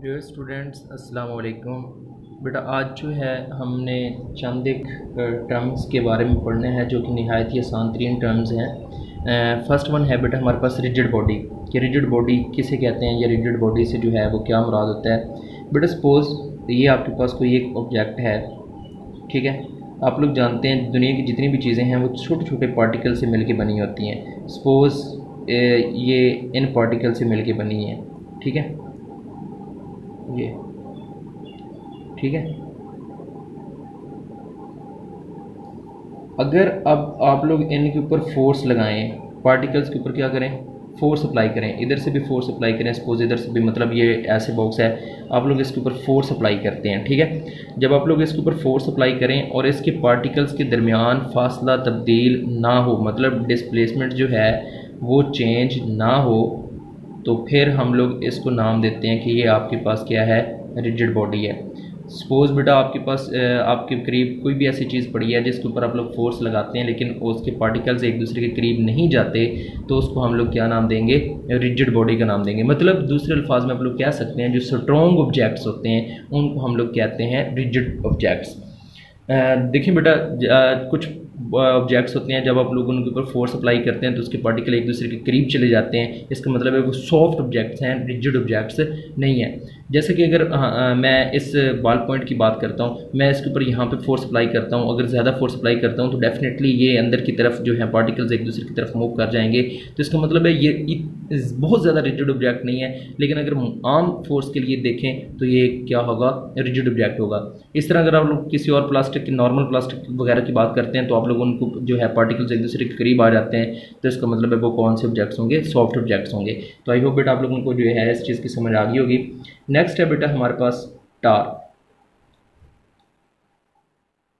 Dear students अस्सलाम वालेकुम। बेटा आज जो है हमने चंद एक टर्म्स के बारे में पढ़ने हैं जो कि नहायत ही आसान तरीन टर्म्स हैं। फर्स्ट वन है बेटा हमारे पास रिजिड बॉडी। कि रिजिड बॉडी किसे कहते हैं या रिजिड बॉडी से जो है वो क्या मुराद होता है। बेटा सपोज़ ये आपके पास कोई एक ऑब्जेक्ट है, ठीक है। आप लोग जानते हैं दुनिया की जितनी भी चीज़ें हैं वो छोटे छोटे पार्टिकल से मिलके बनी होती हैं। सपोज़ ये इन पार्टिकल से मिलके बनी है, ठीक है, ये ठीक है। अगर अब आप लोग इनके ऊपर फोर्स लगाएं, पार्टिकल्स के ऊपर क्या करें, फोर्स अप्लाई करें, इधर से भी फोर्स अप्लाई करें, सपोज इधर से भी, मतलब ये ऐसे बॉक्स है, आप लोग इसके ऊपर फोर्स अप्लाई करते हैं, ठीक है। जब आप लोग इसके ऊपर फोर्स अप्लाई करें और इसके पार्टिकल्स के दरमियान फासला तब्दील ना हो, मतलब डिस्प्लेसमेंट जो है वो चेंज ना हो, तो फिर हम लोग इसको नाम देते हैं कि ये आपके पास क्या है, रिजिड बॉडी है। सपोज़ बेटा आपके पास आपके करीब कोई भी ऐसी चीज़ पड़ी है जिसके ऊपर आप लोग फोर्स लगाते हैं लेकिन उसके पार्टिकल्स एक दूसरे के करीब नहीं जाते, तो उसको हम लोग क्या नाम देंगे, रिजिड बॉडी का नाम देंगे। मतलब दूसरे अल्फाज में आप लोग कह सकते हैं जो स्ट्रॉन्ग ऑब्जेक्ट्स होते हैं उनको हम लोग कहते हैं रिजिड ऑब्जेक्ट्स। देखिए बेटा कुछ ऑब्जेक्ट्स होते हैं जब आप लोग उनके ऊपर फोर्स अप्लाई करते हैं तो उसके पार्टिकल एक दूसरे के करीब चले जाते हैं, इसका मतलब है वो सॉफ्ट ऑब्जेक्ट्स हैं, रिजिड ऑब्जेक्ट्स नहीं है। जैसे कि अगर मैं इस बॉल पॉइंट की बात करता हूँ, मैं इसके ऊपर यहाँ पे फोर्स अप्लाई करता हूँ, अगर ज़्यादा फोर्स अप्लाई करता हूँ तो डेफिनेटली ये अंदर की तरफ जो है पार्टिकल्स एक दूसरे की तरफ मूव कर जाएंगे, तो इसका मतलब है ये बहुत ज़्यादा रिजिड ऑब्जेक्ट नहीं है। लेकिन अगर आम फोर्स के लिए देखें तो ये क्या होगा, रिजिड ऑब्जेक्ट होगा। इस तरह अगर आप लोग किसी और प्लास्टिक की, नॉर्मल प्लास्टिक वगैरह की बात करते हैं तो आप लोग उनको जो है पार्टिकल्स एक दूसरे के करीब आ जाते हैं, तो इसका मतलब है वो कौन से ऑब्जेक्ट्स होंगे, सॉफ्ट ऑब्जेक्ट्स होंगे। तो आई होप बेटा आप लोगों को जो है इस चीज़ की समझ आ गई होगी। नेक्स्ट है बेटा हमारे पास टार्क।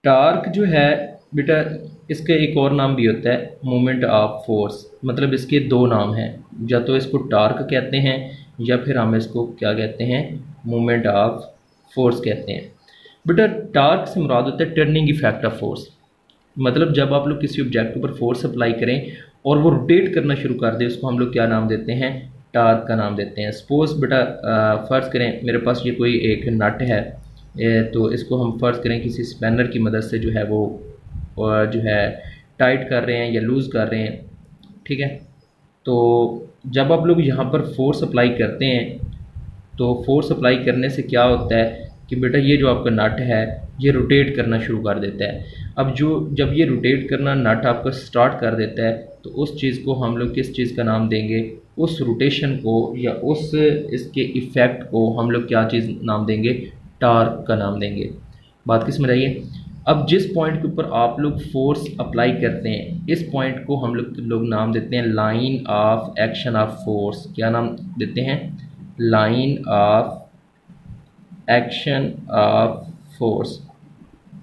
टार्क जो है बेटा इसका एक और नाम भी होता है मोमेंट ऑफ फोर्स। मतलब इसके दो नाम हैं, या तो इसको टार्क कहते हैं या फिर हम इसको क्या कहते हैं, मोमेंट ऑफ फोर्स कहते हैं। बेटा टार्क से मुराद होता है टर्निंग इफेक्ट ऑफ फोर्स। मतलब जब आप लोग किसी ऑब्जेक्ट के ऊपर फोर्स अप्लाई करें और वो रोटेट करना शुरू कर दे, उसको हम लोग क्या नाम देते हैं, टार्क का नाम देते हैं। सपोज़ बेटा फ़र्ज़ करें मेरे पास ये कोई एक नट है, तो इसको हम फ़र्ज़ करें किसी स्पैनर की मदद से जो है वो जो है टाइट कर रहे हैं या लूज़ कर रहे हैं, ठीक है। तो जब आप लोग यहाँ पर फोर्स अप्लाई करते हैं तो फोर्स अप्लाई करने से क्या होता है कि बेटा ये जो आपका नट है ये रोटेट करना शुरू कर देता है। अब जब ये रोटेट करना नट आपका स्टार्ट कर देता है तो उस चीज़ को हम लोग किस चीज़ का नाम देंगे, उस रोटेशन को या उस इसके इफ़ेक्ट को हम लोग क्या चीज़ नाम देंगे, टार्क का नाम देंगे। बात किस में रही है। अब जिस पॉइंट के ऊपर आप लोग फोर्स अप्लाई करते हैं इस पॉइंट को हम लोग नाम देते हैं line of action of force. क्या नाम देते हैं, line of action of force.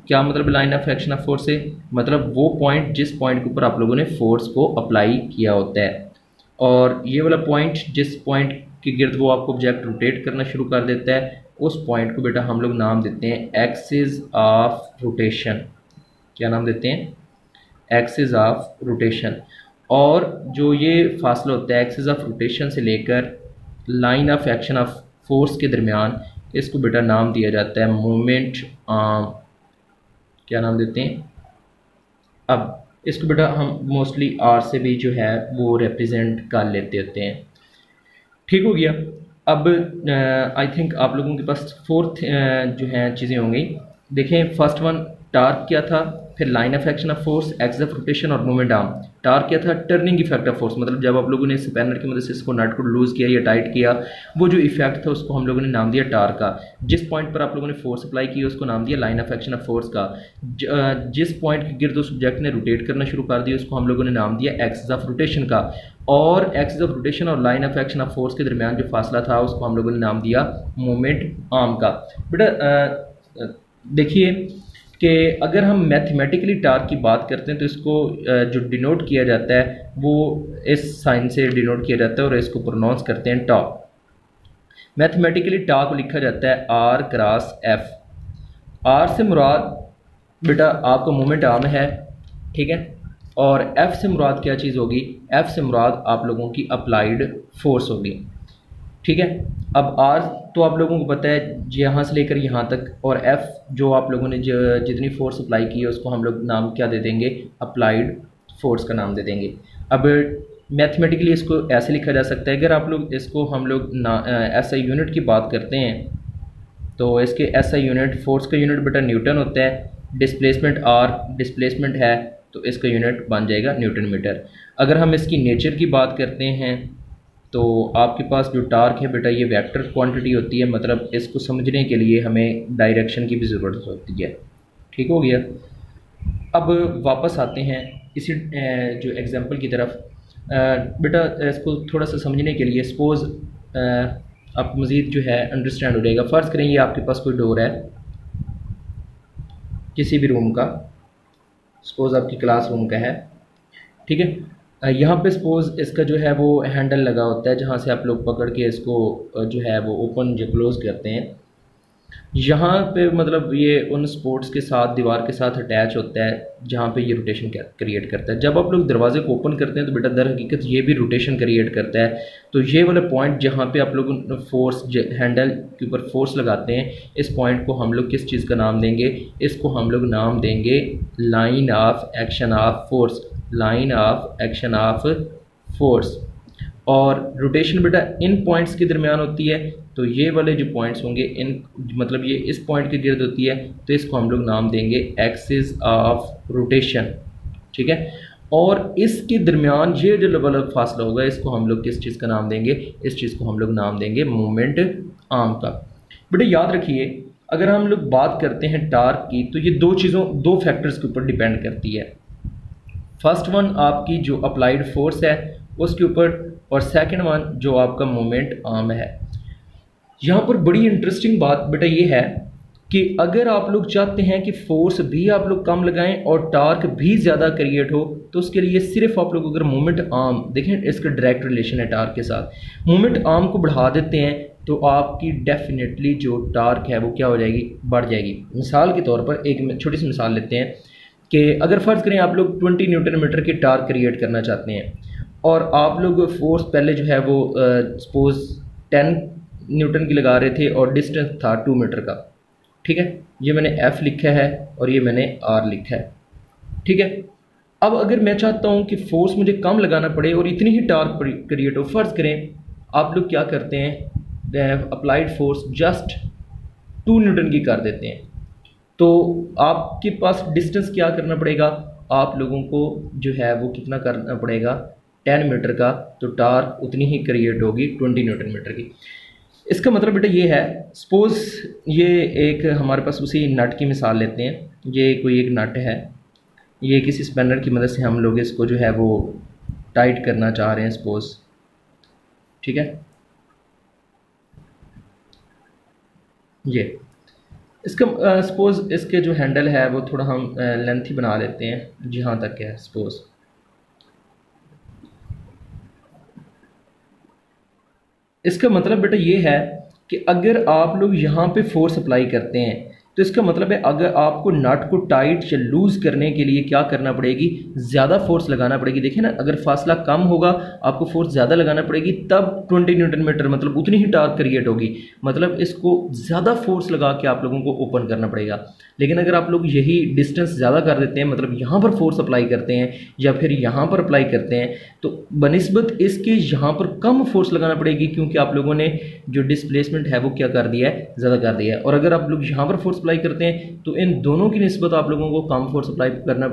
क्या मतलब line of action of force से, मतलब वो पॉइंट जिस पॉइंट के ऊपर आप लोगों ने फोर्स को अप्लाई किया होता है, और ये वाला पॉइंट जिस पॉइंट के गिर्द वो आपको ऑब्जेक्ट रोटेट करना शुरू कर देता है उस पॉइंट को बेटा हम लोग नाम देते हैं एक्सिस ऑफ रोटेशन। क्या नाम देते हैं, एक्सिस ऑफ रोटेशन। और जो ये फासला होता है एक्सिस ऑफ रोटेशन से लेकर line of action of force के दरमियान, इसको बेटा नाम दिया जाता है मोमेंट आर्म। क्या नाम देते हैं, अब इसको बेटा हम मोस्टली आर से भी जो है वो रिप्रेजेंट कर लेते होते हैं। ठीक हो गया। अब आई थिंक आप लोगों के पास फोर्थ जो है चीज़ें होंगी। देखें फर्स्ट वन टार्क क्या था, फिर line of action of force, axis of rotation और मोमेंट आर्म। टार्क क्या था, टर्निंग इफेक्ट ऑफ फोर्स। मतलब जब आप लोगों ने स्पैनर की मदद से इसको नट को लूज़ किया या टाइट किया, वो जो इफेक्ट था उसको हम लोगों ने नाम दिया टार्क का। जिस पॉइंट पर आप लोगों ने फोर्स अप्लाई की उसको नाम दिया line of action of force का। जिस पॉइंट के गिर्द उस ऑब्जेक्ट ने रोटेट करना शुरू कर दिया उसको हम लोगों ने नाम दिया एक्सिस ऑफ रोटेशन का। और एक्सिस ऑफ रोटेशन और line of action of force के दरमियान जो फासला था उसको हम लोगों ने नाम दिया मोमेंट आर्म का। बेटा देखिए कि अगर हम मैथमेटिकली टार्क की बात करते हैं तो इसको जो डिनोट किया जाता है वो इस साइन से डिनोट किया जाता है और इसको प्रोनाउंस करते हैं टॉक। मैथमेटिकली टार्क को लिखा जाता है आर क्रॉस एफ। आर से मुराद बेटा आपका मोमेंट आर्म है, ठीक है, और एफ से मुराद क्या चीज़ होगी, एफ से मुराद आप लोगों की अप्लाइड फोर्स होगी, ठीक है। अब आर तो आप लोगों को पता है यहाँ से लेकर यहाँ तक, और एफ़ जो आप लोगों ने जितनी फोर्स अप्लाई की है उसको हम लोग नाम क्या दे देंगे, अप्लाइड फोर्स का नाम दे देंगे। अब मैथमेटिकली इसको ऐसे लिखा जा सकता है, अगर आप लोग इसको हम लोग एसआई यूनिट की बात करते हैं तो इसके एसआई यूनिट, फोर्स का यूनिट बेटा न्यूटन होता है, डिस्प्लेसमेंट आर डिस्प्लेसमेंट है तो इसका यूनिट बन जाएगा न्यूटन मीटर। अगर हम इसकी नेचर की बात करते हैं तो आपके पास जो टार्क है बेटा ये वेक्टर क्वांटिटी होती है, मतलब इसको समझने के लिए हमें डायरेक्शन की भी ज़रूरत होती है। ठीक हो गया। अब वापस आते हैं इसी जो एग्जांपल की तरफ। बेटा इसको थोड़ा सा समझने के लिए सपोज़ आप मज़ीद जो है अंडरस्टैंड हो जाएगा। फ़र्ज़ करें ये आपके पास कोई डोर है किसी भी रूम का, सपोज़ आपकी क्लासरूम का है, ठीक है। यहाँ पे सपोज़ इसका जो है वो हैंडल लगा होता है जहाँ से आप लोग पकड़ के इसको जो है वो ओपन जो क्लोज़ करते हैं। यहाँ पे मतलब ये उन स्पोर्ट्स के साथ, दीवार के साथ अटैच होता है जहाँ पे ये रोटेशन क्रिएट करता है। जब आप लोग दरवाजे को ओपन करते हैं तो बेटा दर हकीकत ये भी रोटेशन क्रिएट करता है। तो ये वाला पॉइंट जहाँ पे आप लोग फोर्स हैंडल के ऊपर फोर्स लगाते हैं, इस पॉइंट को हम लोग किस चीज़ का नाम देंगे, इसको हम लोग नाम देंगे line of action of force, line of action of force. और रोटेशन बेटा इन पॉइंट्स के दरमियान होती है, तो ये वाले जो पॉइंट्स होंगे इन मतलब ये इस पॉइंट के गिर्द होती है, तो इसको हम लोग नाम देंगे एक्सिस ऑफ रोटेशन, ठीक है। और इसके दरमियान ये जो वाला फासला होगा इसको हम लोग किस चीज़ का नाम देंगे, इस चीज़ को हम लोग नाम देंगे मोमेंट आर्म का। बेटा याद रखिए अगर हम लोग बात करते हैं टार्क की तो ये दो फैक्टर्स के ऊपर डिपेंड करती है। फर्स्ट वन आपकी जो अप्लाइड फोर्स है उसके ऊपर, और सेकंड वन जो आपका मोमेंट आर्म है। यहाँ पर बड़ी इंटरेस्टिंग बात बेटा ये है कि अगर आप लोग चाहते हैं कि फोर्स भी आप लोग कम लगाएं और टार्क भी ज़्यादा क्रिएट हो, तो उसके लिए सिर्फ आप लोग अगर मोमेंट आर्म देखें, इसका डायरेक्ट रिलेशन है टार्क के साथ, मोमेंट आर्म को बढ़ा देते हैं तो आपकी डेफिनेटली जो टार्क है वो क्या हो जाएगी, बढ़ जाएगी। मिसाल के तौर पर एक छोटी सी मिसाल लेते हैं कि अगर फ़र्ज़ करें आप लोग 20 न्यूटन मीटर की टार्क क्रिएट करना चाहते हैं और आप लोग फोर्स पहले जो है वो सपोज़ 10 न्यूटन की लगा रहे थे और डिस्टेंस था 2 मीटर का, ठीक है। ये मैंने F लिखा है और ये मैंने R लिखा है, ठीक है। अब अगर मैं चाहता हूँ कि फोर्स मुझे कम लगाना पड़े और इतनी ही टार्क क्रिएट हो, फ़र्ज़ करें आप लोग क्या करते हैं, अप्लाइड फोर्स जस्ट 2 न्यूटन की कर देते हैं, तो आपके पास डिस्टेंस क्या करना पड़ेगा, आप लोगों को जो है वो कितना करना पड़ेगा, 10 मीटर का, तो टार्क उतनी ही क्रिएट होगी 20 न्यूटन मीटर की। इसका मतलब बेटा ये है, सपोज़ ये एक हमारे पास उसी नट की मिसाल लेते हैं, ये कोई एक नट है, ये किसी स्पैनर की मदद से हम लोग इसको जो है वो टाइट करना चाह रहे हैं सपोज़, ठीक है। ये इसका सपोज़ इसके जो हैंडल है वो थोड़ा हम लेंथी बना लेते हैं जहाँ तक है सपोज़। इसका मतलब बेटा ये है कि अगर आप लोग यहाँ पे फोर्स अप्लाई करते हैं तो इसका मतलब है अगर आपको नट को टाइट या लूज़ करने के लिए क्या करना पड़ेगी, ज़्यादा फोर्स लगाना पड़ेगी। देखिए ना, अगर फासला कम होगा आपको फोर्स ज़्यादा लगाना पड़ेगी, तब 20 न्यूटन मीटर मतलब उतनी ही टार्क क्रिएट होगी। मतलब इसको ज़्यादा फोर्स लगा के आप लोगों को ओपन करना पड़ेगा। लेकिन अगर आप लोग यही डिस्टेंस ज़्यादा कर देते हैं, मतलब यहाँ पर फोर्स अप्लाई करते हैं या फिर यहाँ पर अप्लाई करते हैं, तो बनिस्बत इसके यहाँ पर कम फोर्स लगाना पड़ेगी, क्योंकि आप लोगों ने जो डिस्प्लेसमेंट है वो क्या कर दिया है, ज़्यादा कर दिया है। और अगर आप लोग यहाँ पर फोर्स अप्लाई करते हैं तो इन दोनों की निस्बत आप लोगों को कम फोर्स अप्लाई करना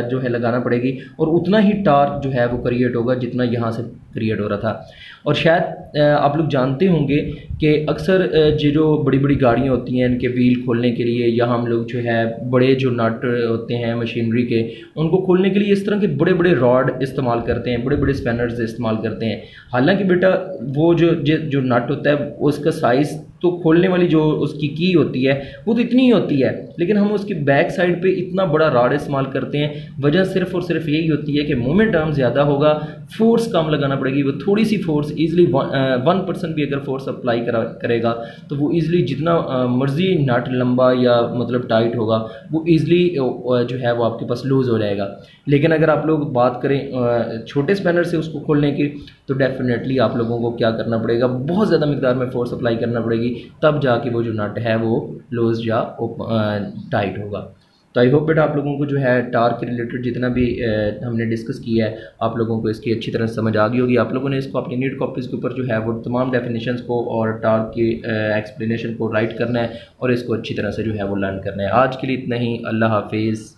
जो है लगाना पड़ेगी, और उतना ही टार्क जो है वो क्रिएट होगा जितना यहाँ से क्रिएट हो रहा था। और शायद आप लोग जानते होंगे कि अक्सर जो बड़ी बड़ी गाड़ियाँ होती हैं इनके व्हील खोलने के लिए, या हम लोग जो है बड़े जो नट होते हैं मशीनरी के, उनको खोलने के लिए इस तरह के बड़े बड़े रॉड इस्तेमाल करते हैं, बड़े बड़े स्पैनर्स इस्तेमाल करते हैं। हालांकि बेटा वो जो नट होता है उसका साइज़ तो खोलने वाली जो उसकी की होती है वो तो इतनी ही होती है, लेकिन हम उसकी बैक साइड पे इतना बड़ा रॉड इस्तेमाल करते हैं। वजह सिर्फ और सिर्फ यही होती है कि मोमेंट आर्म ज़्यादा होगा, फोर्स कम लगाना पड़ेगा। पड़ेगी। वो थोड़ी सी फोर्स ईजिली 1% भी अगर फोर्स अप्लाई करेगा तो वो ईजिली जितना मर्जी नट लंबा या मतलब टाइट होगा वो ईजिली जो है वो आपके पास लूज़ हो जाएगा। लेकिन अगर आप लोग बात करें छोटे स्पैनर से उसको खोलने की तो डेफिनेटली आप लोगों को क्या करना पड़ेगा, बहुत ज़्यादा मिकदार में फोर्स अप्लाई करना पड़ेगी, तब जाके वो जो नट है वो लूज़ या टाइट होगा। तो आई होप बेटा आप लोगों को जो है टार्क के रिलेटेड जितना भी हमने डिस्कस किया है आप लोगों को इसकी अच्छी तरह समझ आ गई होगी। आप लोगों ने इसको अपनी नीट कॉपीज़ के ऊपर जो है वो तमाम डेफिनेशंस को और टार्क की एक्सप्लेनेशन को राइट करना है और इसको अच्छी तरह से जो है वो लर्न करना है। आज के लिए इतना ही। अल्लाह हाफिज़।